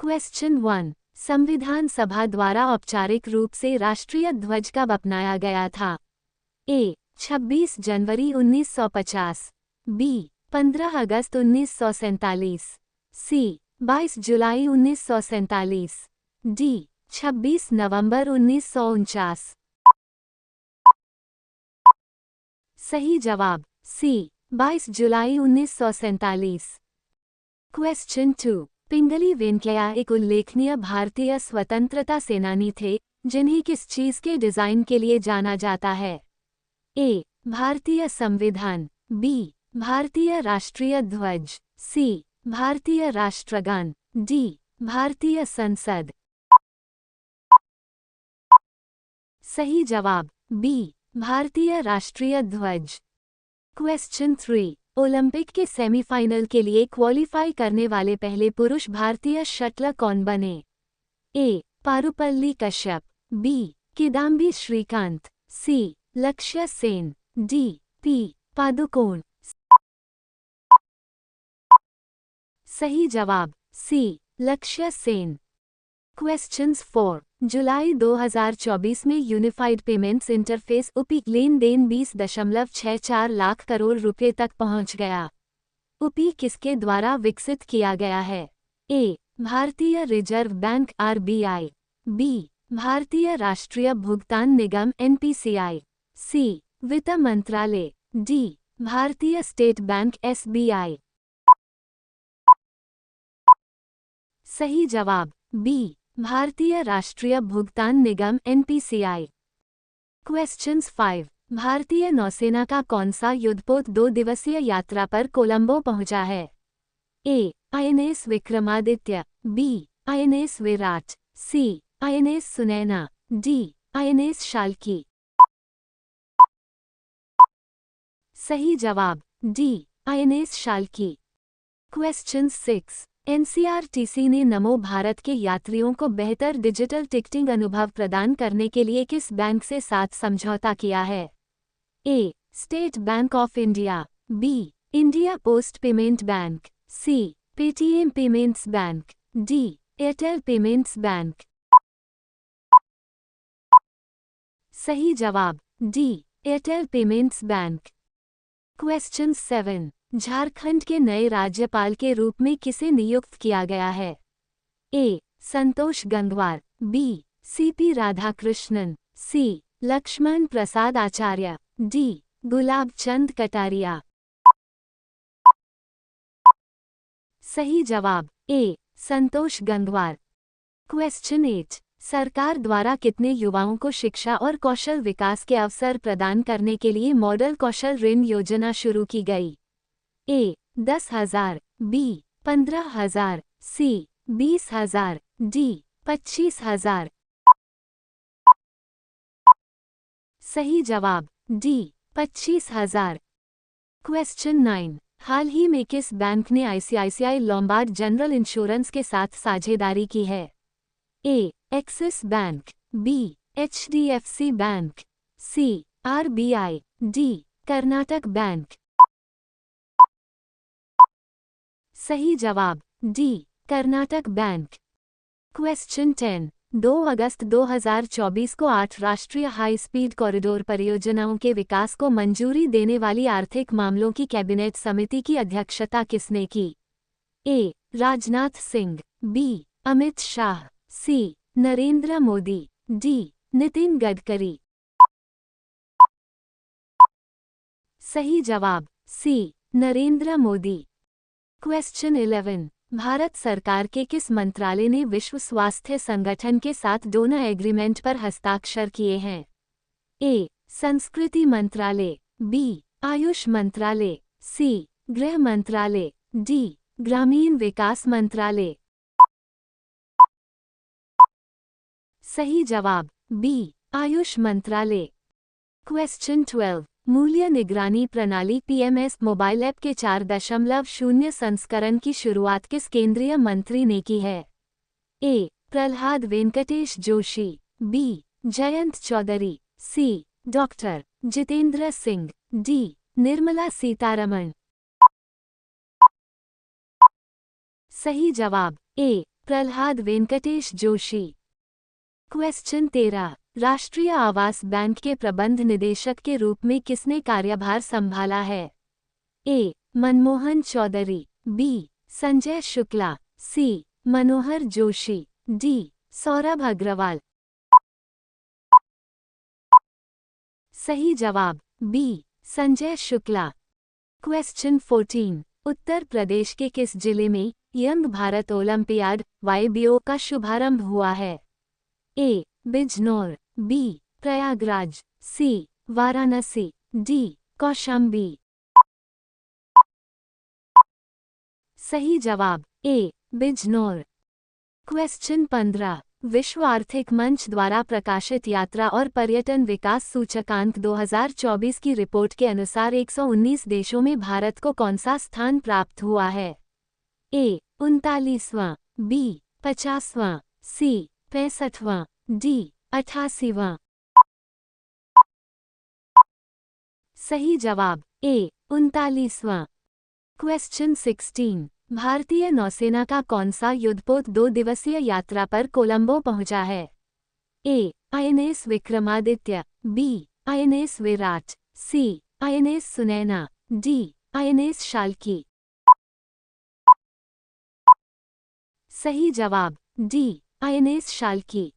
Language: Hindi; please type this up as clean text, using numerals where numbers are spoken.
क्वेश्चन 1। संविधान सभा द्वारा औपचारिक रूप से राष्ट्रीय ध्वज कब अपनाया गया था? ए. 26 जनवरी 1950, बी. 15 अगस्त 1947, सी. 22 जुलाई 1947, डी. 26 नवंबर 1949। सही जवाब सी. 22 जुलाई 1947। क्वेश्चन 2। पिंगली वेंकैया एक उल्लेखनीय भारतीय स्वतंत्रता सेनानी थे, जिन्हें किस चीज के डिजाइन के लिए जाना जाता है? ए. भारतीय संविधान, बी. भारतीय राष्ट्रीय ध्वज, सी. भारतीय राष्ट्रगान, डी. भारतीय संसद। सही जवाब बी. भारतीय राष्ट्रीय ध्वज। क्वेश्चन 3। ओलंपिक के सेमीफाइनल के लिए क्वालिफाई करने वाले पहले पुरुष भारतीय शटलर कौन बने? ए. पारुपल्ली कश्यप, बी. किदाम्बी श्रीकांत, सी. लक्ष्य सेन, डी. पी. पादुकोण। सही जवाब सी. लक्ष्य सेन। क्वेश्चंस 4। जुलाई 2024 में यूनिफाइड पेमेंट्स इंटरफेस यूपी लेन देन 20.64 लाख करोड़ रुपए तक पहुंच गया। यूपी किसके द्वारा विकसित किया गया है? ए. भारतीय रिजर्व बैंक आरबीआई, बी. भारतीय राष्ट्रीय भुगतान निगम एनपीसीआई, सी. वित्त मंत्रालय, डी. भारतीय स्टेट बैंक एसबीआई। सही जवाब बी. भारतीय राष्ट्रीय भुगतान निगम एनपीसीआई। क्वेश्चंस 5। भारतीय नौसेना का कौन सा युद्धपोत 2 दिवसीय यात्रा पर कोलंबो पहुंचा है? A. INS Vikramaditya, B. INS Virat, C. INS Sunaina, D. INS Shalki. सही जवाब D. INS Shalki. Question 6। NCRTC ने नमो भारत के यात्रियों को बेहतर डिजिटल टिकटिंग अनुभव प्रदान करने के लिए किस बैंक से साथ समझौता किया है? A. State Bank of India, B. India Post Payment Bank, C. Paytm Payments Bank, D. Airtel Payments Bank. सही जवाब D. Airtel Payments Bank. Question 7। Jharkhand के नए राज्यपाल के रूप में किसे नियुक्त किया गया है? ए. संतोष गंगवार, बी. सीपी राधाकृष्णन, सी. लक्ष्मण प्रसाद आचार्य, डी. गुलाब चंद कटारिया। सही जवाब ए. संतोष गंगवार। क्वेश्चन 8। सरकार द्वारा कितने युवाओं को शिक्षा और कौशल विकास के अवसर प्रदान करने के लिए मॉडल कौशल ऋण योजना शुरू की गई? ए. 10,000, बी. 15,000, सी. 20,000, डी. 25,000। सही जवाब डी. 25,000। क्वेश्चन 9। हाल ही में किस बैंक ने आईसीआईसीआई लोम्बार्ड जनरल इंश्योरेंस के साथ साझेदारी की है? A. Axis Bank, B. HDFC Bank, C. RBI, D. Karnataka Bank. सही जवाब डी. कर्नाटक बैंक। क्वेश्चन 10। 2 अगस्त 2024 को 8 राष्ट्रीय हाई स्पीड कॉरिडोर परियोजनाओं के विकास को मंजूरी देने वाली आर्थिक मामलों की कैबिनेट समिति की अध्यक्षता किसने की? ए. राजनाथ सिंह, बी. अमित शाह, सी. नरेंद्र मोदी, डी. नितिन गडकरी। सही जवाब सी. नरेंद्र मोदी। क्वेश्चन 11। भारत सरकार के किस मंत्रालय ने विश्व स्वास्थ्य संगठन के साथ डोनर एग्रीमेंट पर हस्ताक्षर किए हैं? ए. संस्कृति मंत्रालय, बी. आयुष मंत्रालय, सी. गृह मंत्रालय, डी. ग्रामीण विकास मंत्रालय। सही जवाब बी. आयुष मंत्रालय। क्वेश्चन 12। मूल्य निगरानी प्रणाली पीएमएस मोबाइल ऐप के 4.0 संस्करण की शुरुआत किस केंद्रीय मंत्री ने की है? A. Pralhad Venkatesh Joshi, B. Jayant Chaudhary, C. Doctor Jitendra Singh, D. Nirmala Sitharaman. सही जवाब ए. प्रहलाद वेंकटेश जोशी। क्वेश्चन 13, राष्ट्रीय आवास बैंक के प्रबंध निदेशक के रूप में किसने कार्यभार संभाला है? ए. मनमोहन चौधरी, बी. संजय शुक्ला, सी. मनोहर जोशी, डी. सौरभ अग्रवाल। सही जवाब बी. संजय शुक्ला। क्वेश्चन 14, उत्तर प्रदेश के किस जिले में यंग भारत ओलंपियाड YBO का शुभारंभ हुआ है? ए. बिजनौर, बी. प्रयागराज, सी. वाराणसी, डी. कौशाम्बी। सही जवाब ए. बिजनौर। क्वेश्चन 15, विश्व आर्थिक मंच द्वारा प्रकाशित यात्रा और पर्यटन विकास सूचकांक 2024 की रिपोर्ट के अनुसार 119 देशों में भारत को कौन सा स्थान प्राप्त हुआ है? ए. 39वां, बी. 50वां, सी. 65वां, डी. 88वां। सही जवाब ए. 39वां। क्वेश्चन 16, भारतीय नौसेना का कौन सा युद्धपोत 2 दिवसीय यात्रा पर कोलंबो पहुंचा है? A. INS Vikramaditya, B. INS Virat, C. INS Sunaina, D. INS Shalki. सही जवाब डी. INS शाल्की।